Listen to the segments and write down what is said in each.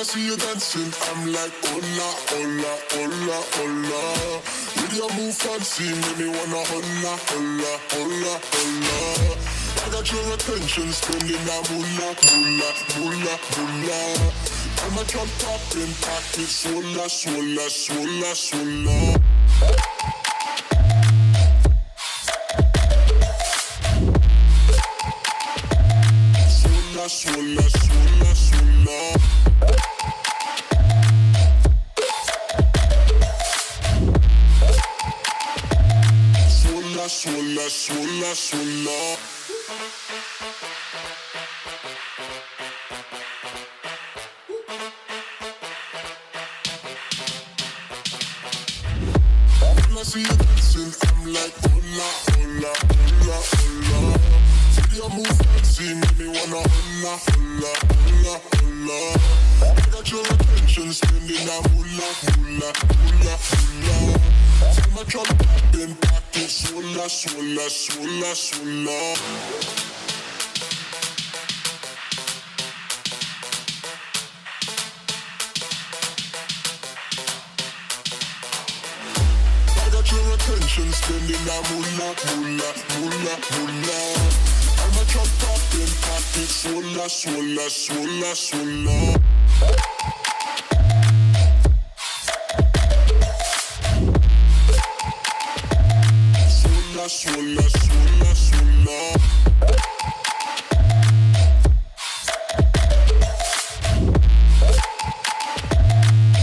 I see you dancing, I'm like, hola, hola, hola, hola. With your move fancy, make me wanna hola, hola, hola, hola. I got your attention, spending that moolah, moolah, moolah, moolah. I'm a drop popping, pocket, swola, swola, swola, swola. Swola, swola, swola, swola. Swola, swola, swola. When I see you dancing, I'm like, hola, hola, hola, hola. See your move fancy, make me wanna hola, hola, hola, hola. I got your attention, spending that moolah, moolah, moolah, moolah. From my trunk popping, pocket, swola, swola, swola, swola. Your attention, spending that moolah, moolah, moolah, moolah. I'm a drop popping, pocket, swola, swola, swola, swola. Swola, swola, swola, swola.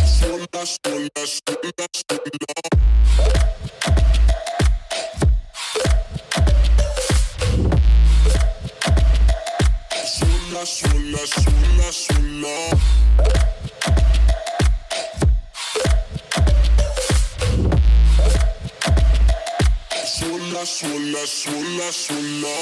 Swola, swola, swola, swola. Swola, swola, swola. Swola, swola, swola, swola.